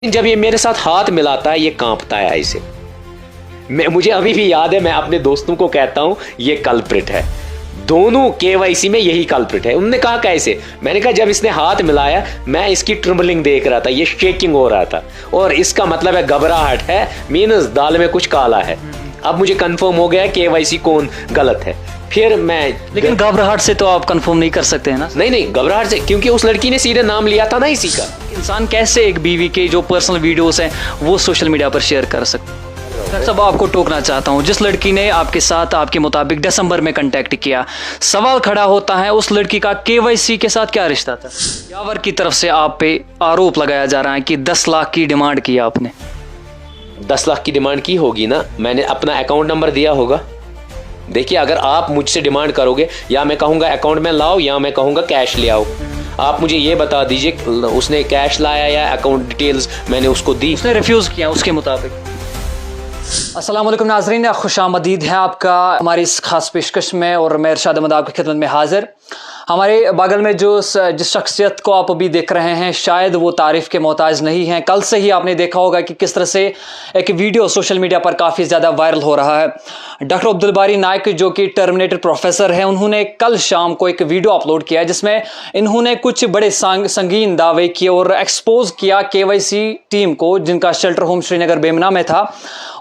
जब ये मेरे साथ हाथ मिलाता है ये कांपता है ऐसे। मुझे अभी भी याद है, मैं अपने दोस्तों को कहता हूं ये कल्प्रिट है, दोनों केवाईसी में यही कल्प्रिट है। उन्होंने कहा कैसे? मैंने कहा जब इसने हाथ मिलाया मैं इसकी ट्रिम्बलिंग देख रहा था, ये शेकिंग हो रहा था और इसका मतलब है घबराहट है, मीनस दाल में कुछ काला है। अब मुझे कंफर्म हो गया केवाईसी कौन गलत है। फिर मैं, लेकिन घबराहट से तो आप कंफर्म नहीं कर सकते हैं ना? नहीं घबराहट से, क्योंकि उस लड़की ने सीधे नाम लिया था ना इसी का। इंसान कैसे एक बीवी के जो पर्सनल वीडियोस हैं वो सोशल मीडिया पर शेयर कर सकते हैं? डॉक्टर साहब, आपको टोकना चाहता हूं, जिस लड़की ने आपके साथ आपके मुताबिक दिसंबर में कांटेक्ट किया, सवाल खड़ा होता है उस लड़की का केवाईसी के साथ क्या रिश्ता था? यावर की तरफ से आप पे आरोप लगाया जा रहा है कि 10 लाख की डिमांड की आपने। 10 लाख की डिमांड की होगी ना, मैंने अपना अकाउंट नंबर दिया होगा। देखिए, अगर आप मुझसे डिमांड करोगे, या मैं कहूँगा अकाउंट में लाओ या मैं कहूँगा कैश ले आओ, आप मुझे ये बता दीजिए उसने कैश लाया या अकाउंट डिटेल्स मैंने उसको दी। उसने रिफ्यूज़ किया उसके मुताबिक। अस्सलाम वालेकुम नाज़रीन, खुशामदीद है आपका हमारी इस खास पेशकश में, और मैं इरशाद अहमद आपकी खिदमत में हाजिर। हमारे बगल में जिस शख्सियत को आप अभी देख रहे हैं शायद वो तारीफ़ के मोहताज नहीं हैं। कल से ही आपने देखा होगा कि किस तरह से एक वीडियो सोशल मीडिया पर काफ़ी ज़्यादा वायरल हो रहा है। डॉक्टर अब्दुल बारी नाइक जो कि टर्मिनेटर प्रोफेसर हैं, उन्होंने कल शाम को एक वीडियो अपलोड किया जिसमें इन्होंने कुछ बड़े संगीन दावे किए और एक्सपोज किया केवाईसी टीम को, जिनका शेल्टर होम श्रीनगर बेमना में था,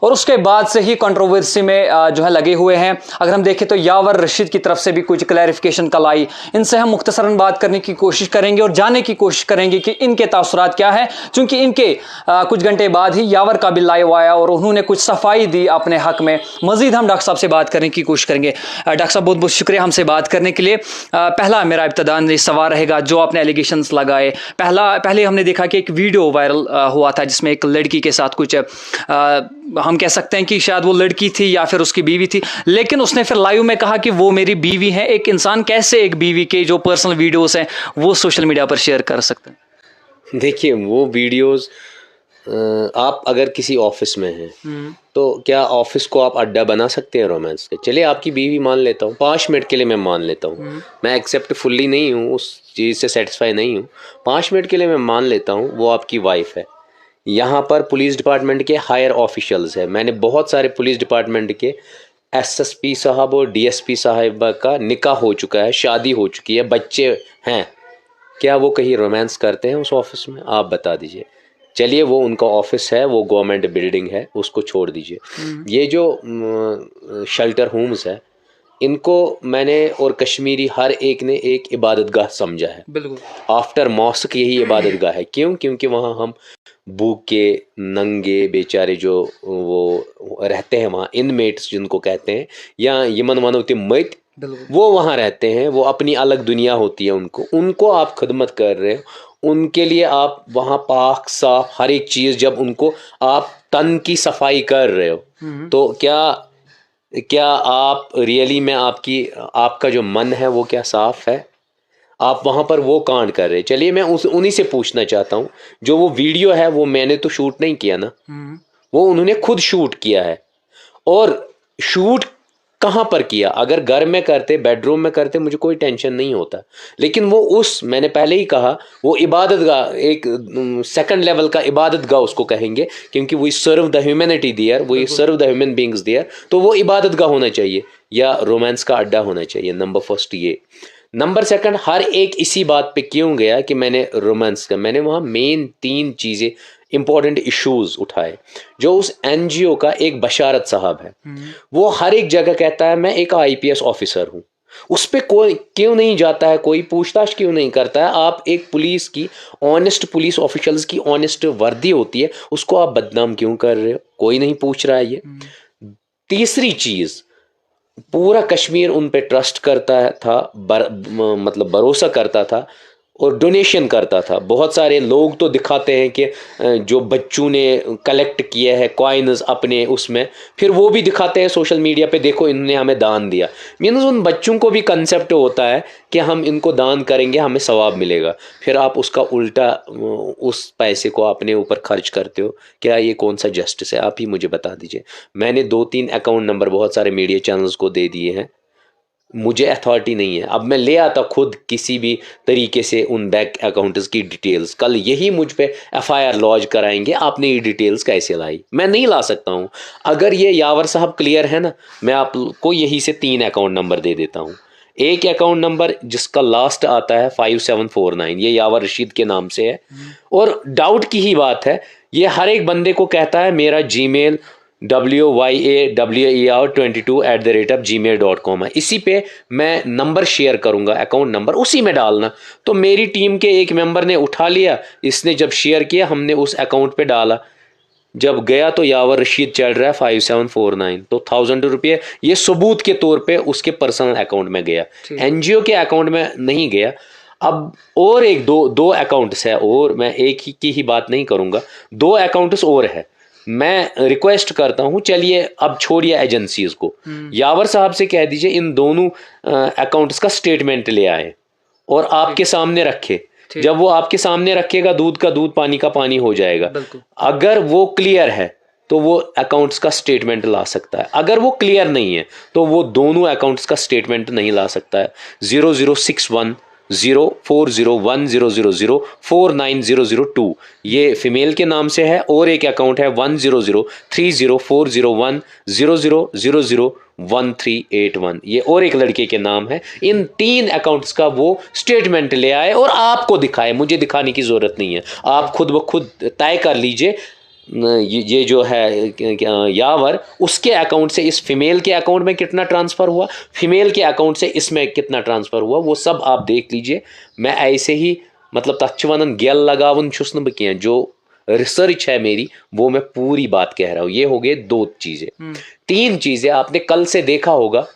और उसके बाद से ही कंट्रोवर्सी में जो है लगे हुए हैं। अगर हम देखें तो यावर रशीद की तरफ से भी कुछ क्लैरिफिकेशन कल आई, इनसे हम मुख्तसरन बात करने की कोशिश करेंगे और जानने की कोशिश करेंगे कि इनके तासुरात क्या है, क्योंकि इनके कुछ घंटे बाद ही यावर का भी लाइव आया और उन्होंने कुछ सफाई दी अपने हक में। मजीद हम डॉक्टर साहब से बात करने की कोशिश करेंगे। डॉक्टर साहब, बहुत बहुत शुक्रिया हमसे बात करने के लिए। पहला मेरा इब्तदान सवाल रहेगा, जो आपने एलिगेशंस लगाए, पहले हमने देखा कि एक वीडियो वायरल हुआ था जिसमें एक लड़की के साथ कुछ हम कह सकते हैं कि शायद वो लड़की थी या फिर उसकी बीवी थी, लेकिन उसने फिर लाइव में कहा कि वो मेरी बीवी है। एक इंसान कैसे एक बीवी के जो पर्सनल वीडियोस हैं वो सोशल मीडिया पर शेयर कर सकते हैं? देखिए, वो वीडियोस आप अगर किसी ऑफिस में हैं तो क्या ऑफिस को आप अड्डा बना सकते हैं रोमांस के? चलिए, आपकी बीवी मान लेता हूँ, 5 मिनट के लिए मैं मान लेता हूँ, मैं एक्सेप्ट फुल्ली नहीं हूँ, उस चीज़ से सेटिस्फाई नहीं हूँ, 5 मिनट के लिए मैं मान लेता हूँ वो आपकी वाइफ है। यहाँ पर पुलिस डिपार्टमेंट के हायर ऑफिशियल्स है, मैंने बहुत सारे पुलिस डिपार्टमेंट के एसएसपी साहब और डीएसपी साहब का निकाह हो चुका है, शादी हो चुकी है, बच्चे हैं। क्या वो कहीं रोमांस करते हैं उस ऑफिस में? आप बता दीजिए। चलिए, वो उनका ऑफिस है, वो गवर्नमेंट बिल्डिंग है, उसको छोड़ दीजिए। ये जो शेल्टर होम्स है, इनको मैंने और कश्मीरी हर एक ने एक इबादतगाह समझा है। बिल्कुल, आफ्टर मॉस्क यही इबादतगाह है। क्यों? क्योंकि वहाँ हम भूखे नंगे बेचारे जो वो रहते हैं वहाँ, इनमेट्स जिनको कहते हैं, या यमन मनोती मत, वो वहाँ रहते हैं, वो अपनी अलग दुनिया होती है उनको आप खिदमत कर रहे हो, उनके लिए आप वहाँ पाक साफ हर एक चीज़, जब उनको आप तन की सफाई कर रहे हो, तो क्या आप रियली में आपका जो मन है वो क्या साफ है? आप वहाँ पर वो कांड कर रहे हैं। चलिए, मैं उन्हीं से पूछना चाहता हूँ, जो वो वीडियो है वो मैंने तो शूट नहीं किया ना, वो उन्होंने खुद शूट किया है। और शूट कहाँ पर किया? अगर घर में करते, बेडरूम में करते, मुझे कोई टेंशन नहीं होता, लेकिन वो मैंने पहले ही कहा, वो इबादतगाह, एक सेकंड लेवल का इबादतगाह उसको कहेंगे, क्योंकि we serve the humanity there, we serve the human beings there, तो वो इबादतगाह होना चाहिए या रोमांस का अड्डा होना चाहिए। नंबर फर्स्ट ये। नंबर सेकंड, हर एक इसी बात पे क्यों गया कि मैंने रोमांस का, मैंने वहाँ मेन 3 चीज़ें इंपॉर्टेंट इश्यूज उठाए। जो उस एनजीओ का एक बशारत साहब है, वो हर एक जगह कहता है मैं एक आईपीएस ऑफिसर हूँ, उस पर कोई क्यों नहीं जाता है, कोई पूछताछ क्यों नहीं करता है? आप एक पुलिस की ऑनेस्ट, पुलिस ऑफिशियल्स की ऑनेस्ट वर्दी होती है, उसको आप बदनाम क्यों कर रहे हो? कोई नहीं पूछ रहा है ये। तीसरी चीज़, पूरा कश्मीर उन पे ट्रस्ट करता था, मतलब भरोसा करता था और डोनेशन करता था। बहुत सारे लोग तो दिखाते हैं कि जो बच्चों ने कलेक्ट किए हैं कॉइन्स अपने उसमें, फिर वो भी दिखाते हैं सोशल मीडिया पे, देखो इन्होंने हमें दान दिया। मीन्स उन बच्चों को भी कंसेप्ट होता है कि हम इनको दान करेंगे हमें सवाब मिलेगा, फिर आप उसका उल्टा उस पैसे को अपने ऊपर खर्च करते हो। क्या ये कौन सा जस्टिस है? आप ही मुझे बता दीजिए। मैंने 2-3 अकाउंट नंबर बहुत सारे मीडिया चैनल्स को दे दिए हैं, मुझे अथॉरिटी नहीं है। अब मैं ले आता खुद किसी भी तरीके से उन बैंक अकाउंट्स की डिटेल्स, कल यही मुझ पे एफआईआर लॉन्च कराएंगे आपने ये डिटेल्स कैसे लाई। मैं नहीं ला सकता हूँ। अगर ये यावर साहब क्लियर है ना, मैं आपको यही से 3 अकाउंट नंबर दे देता हूँ। एक अकाउंट नंबर जिसका लास्ट आता है 5749, ये यावर रशीद के नाम से है। और डाउट की ही बात है, ये हर एक बंदे को कहता है मेरा जीमेल wyawer22@gmail.com है। इसी पे मैं नंबर शेयर करूंगा, अकाउंट नंबर उसी में डालना। तो मेरी टीम के एक मेंबर ने उठा लिया, इसने जब शेयर किया हमने उस अकाउंट पे डाला, जब गया तो यावर रशीद चल रहा है 5749, तो 1000 रुपये ये सबूत के तौर पे उसके पर्सनल अकाउंट में गया, एनजीओ के अकाउंट में नहीं गया। अब और एक दो अकाउंट्स है, और मैं एक ही की ही बात नहीं करूंगा, 2 अकाउंट्स और है। मैं रिक्वेस्ट करता हूं, चलिए अब छोड़िए एजेंसीज को, यावर साहब से कह दीजिए इन दोनों अकाउंट्स का स्टेटमेंट ले आए और आपके सामने रखे। जब वो आपके सामने रखेगा, दूध का दूध पानी का पानी हो जाएगा। अगर वो क्लियर है तो वो अकाउंट्स का स्टेटमेंट ला सकता है, अगर वो क्लियर नहीं है तो वो दोनों अकाउंट्स का स्टेटमेंट नहीं ला सकता है। 0061040100049002 ये फीमेल के नाम से है, और एक अकाउंट है 1003040100001381, ये और एक लड़के के नाम है। इन 3 अकाउंट्स का वो स्टेटमेंट ले आए और आपको दिखाए, मुझे दिखाने की जरूरत नहीं है। आप खुद ब खुद तय कर लीजिए ये जो है यावर, उसके अकाउंट से इस फीमेल के अकाउंट में कितना ट्रांसफ़र हुआ, फीमेल के अकाउंट से इसमें कितना ट्रांसफ़र हुआ, वो सब आप देख लीजिए। मैं ऐसे ही मतलब तथ वन गेल लगावन छुस न बह, जो रिसर्च है मेरी वो मैं पूरी बात कह रहा हूँ। ये हो गए 2 चीज़ें। 3 चीज़ें आपने कल से देखा होगा,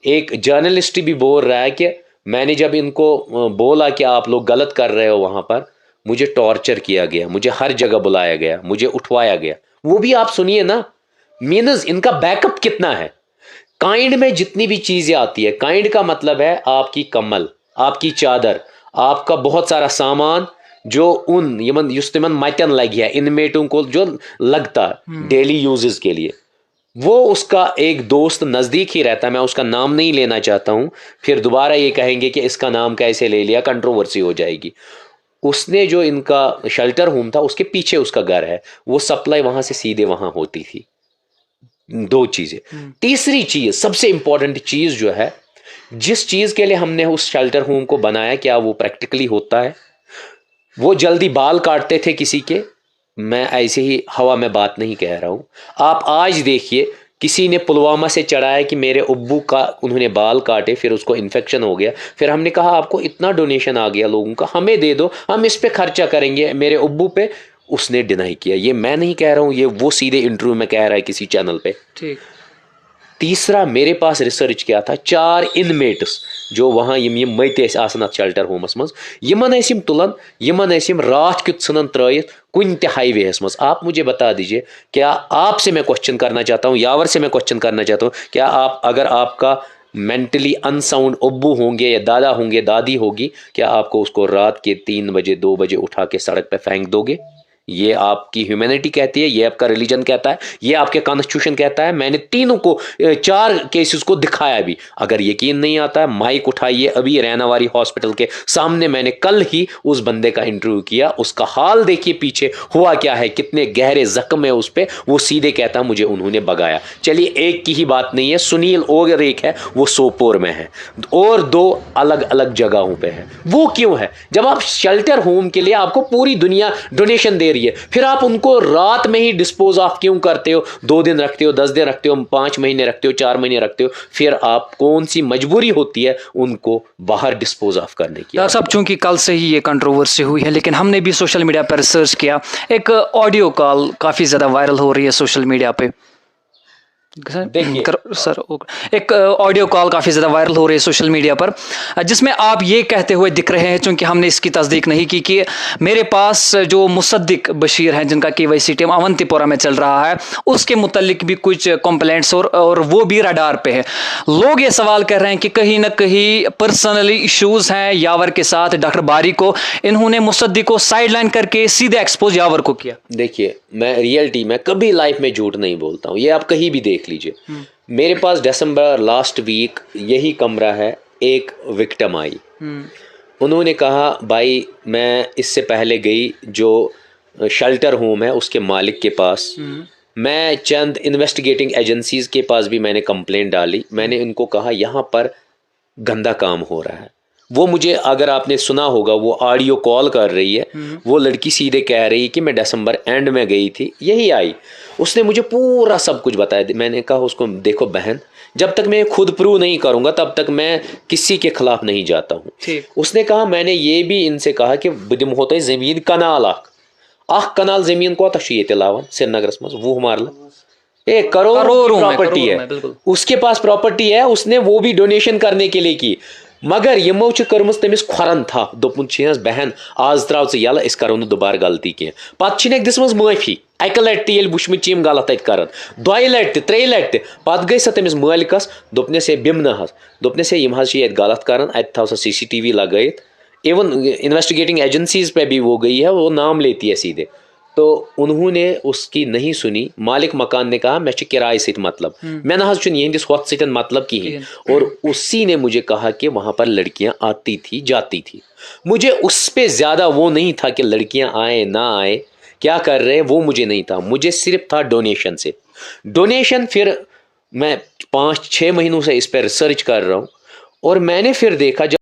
एक जर्नलिस्ट भी बोल रहा है कि मैंने जब इनको बोला कि आप लोग गलत कर रहे हो, वहाँ पर मुझे टॉर्चर किया गया, मुझे हर जगह बुलाया गया, मुझे उठवाया गया। वो भी आप सुनिए ना, मीनस इनका बैकअप कितना है। काइंड में जितनी भी चीजें आती है, काइंड का मतलब है आपकी कम्बल, आपकी चादर, आपका बहुत सारा सामान जो उन यमन युस्तमन मटन लग गया इनमेटों को जो लगता डेली यूजेस के लिए, वो उसका एक दोस्त नज़दीक ही रहता है, मैं उसका नाम नहीं लेना चाहता हूँ, फिर दोबारा ये कहेंगे कि इसका नाम कैसे ले लिया, कंट्रोवर्सी हो जाएगी। उसने जो इनका शेल्टर होम था उसके पीछे उसका घर है, वो सप्लाई वहां से सीधे वहां होती थी। 2 चीजें। तीसरी चीज, सबसे इंपॉर्टेंट चीज जो है, जिस चीज के लिए हमने उस शेल्टर होम को बनाया, क्या वो प्रैक्टिकली होता है? वो जल्दी बाल काटते थे किसी के, मैं ऐसे ही हवा में बात नहीं कह रहा हूं। आप आज देखिए, किसी ने पुलवामा से चढ़ाया कि मेरे अब्बू का उन्होंने बाल काटे, फिर उसको इन्फेक्शन हो गया, फिर हमने कहा आपको इतना डोनेशन आ गया लोगों का, हमें दे दो, हम इस पे खर्चा करेंगे मेरे अब्बू पे। उसने डिनाई किया। ये मैं नहीं कह रहा हूँ, ये वो सीधे इंटरव्यू में कह रहा है किसी चैनल पे। ठीक। तीसरा, मेरे पास रिसर्च क्या था, 4 इनमेट्स जो वहाँ यम मत आसन शेल्टर होमस मज, यमन तुलन, यमन रात क्युत सन त्रयित कुन ते हाईवेस मज। आप मुझे बता दीजिए, क्या आपसे मैं क्वेश्चन करना चाहता हूँ, यावर से मैं क्वेश्चन करना चाहता हूँ, क्या आप, अगर आपका मेंटली अनसाउंड अब्बू होंगे या दादा होंगे, दादी होगी, क्या आपको उसको रात के 3 बजे 2 बजे उठा के सड़क पे फेंक दोगे? ये आपकी ह्यूमैनिटी कहती है, ये आपका रिलीजन कहता है, ये आपके कॉन्स्टिट्यूशन कहता है। मैंने तीनों को 4 केसेस को दिखाया भी। अगर यकीन नहीं आता है, माइक उठाइए, अभी रैनावारी हॉस्पिटल के सामने मैंने कल ही उस बंदे का इंटरव्यू किया, उसका हाल देखिए पीछे हुआ क्या है, कितने गहरे जख्म है उस पर। वो सीधे कहता मुझे उन्होंने भगाया। चलिए, एक की ही बात नहीं है, सुनील और एक है, वो सोपोर में है, और 2 अलग अलग जगहों पे है। वो क्यों है? जब आप शेल्टर होम के लिए आपको पूरी दुनिया डोनेशन दे, फिर आप उनको रात में ही डिस्पोज ऑफ क्यों करते हो? 2 दिन रखते हो, 10 दिन रखते हो, 5 महीने रखते हो, 4 महीने रखते हो, फिर आप कौन सी मजबूरी होती है उनको बाहर डिस्पोज ऑफ करने की? डॉक्टर साहब, चूंकि कल से ही ये कंट्रोवर्सी हुई है, लेकिन हमने भी सोशल मीडिया पर रिसर्च किया, एक ऑडियो कॉल काफी ज्यादा वायरल हो रही है सोशल मीडिया पे। सर, एक ऑडियो कॉल काफ़ी ज़्यादा वायरल हो रही है सोशल मीडिया पर, जिसमें आप ये कहते हुए दिख रहे हैं, चूंकि हमने इसकी तस्दीक नहीं की, कि मेरे पास जो मुसद्दिक बशीर हैं, जिनका KYC टीम अवंतीपोरा में चल रहा है, उसके मुतल्लिक भी कुछ कंप्लेंट्स और वो भी रडार पे है। लोग ये सवाल कर रहे हैं कि कहीं ना कहीं पर्सनली इश्यूज़ हैं यावर के साथ। डॉक्टर बारी को इन्होंने मुसद्दिक को साइडलाइन करके सीधे एक्सपोज यावर को किया। देखिए, मैं रियलिटी में कभी लाइफ में झूठ नहीं बोलता हूँ, ये आप कहीं भी देख लीजिए। मेरे पास दिसंबर लास्ट वीक यही कमरा है, एक विक्टिम आई। उन्होंने कहा भाई मैं इससे पहले गई जो शेल्टर होम है उसके मालिक के पास, मैं चंद इन्वेस्टिगेटिंग एजेंसीज के पास भी मैंने कंप्लेंट डाली। मैंने इनको कहा यहाँ पर गंदा काम हो रहा है। वो मुझे, अगर आपने सुना होगा, वो ऑडियो कॉल कर रही है। वो लड़की सीधे कह रही है कि मैं दिसंबर एंड में गई थी, यही आई, उसने मुझे पूरा सब कुछ बताया। मैंने कहा उसको देखो बहन, जब तक मैं खुद प्रूव नहीं करूंगा तब तक मैं किसी के खिलाफ नहीं जाता हूँ। उसने कहा, मैंने ये भी इनसे कहा कि बह दिमहो तोह जमीन कनाल अख कनाल जमीन कोता छ येते लावन श्रीनगरस मज 20 मरला, 1 करोड़ प्रॉपर्टी है उसके पास, प्रॉपर्टी है, उसने वो भी डोनेशन करने के लिए की। मगर यमो कर्मस तमिस खुरन था, दोपुन बहन आज त्राव चे यल, इस करो दोबारा गलती कह। पे दिसमस माफी, अक लट ये वुचमत यम गलत अत कर, 2 लट 3 लट, पे गई तमिस मालिकस, दोपनस हे बिमन हज, दोपनस हे यम हज गलत कर, अत थव सा CCTV लगाइत। इवन इन्वेस्टिगेटिंग एजेंसीज पे भी वो गई है, वो नाम लेती है सीधे। तो उन्होंने उसकी नहीं सुनी। मालिक मकान ने कहा मैं किराए से मतलब, मैं ना यहंदिस वत सतन मतलब कहीं। और उसी ने मुझे कहा कि वहां पर लड़कियां आती थी जाती थी। मुझे उस पे ज्यादा वो नहीं था कि लड़कियां आए ना आए, क्या कर रहे वो मुझे नहीं था, मुझे सिर्फ था डोनेशन से। डोनेशन फिर मैं 5-6 महीनों से इस पर रिसर्च कर रहा हूँ और मैंने फिर देखा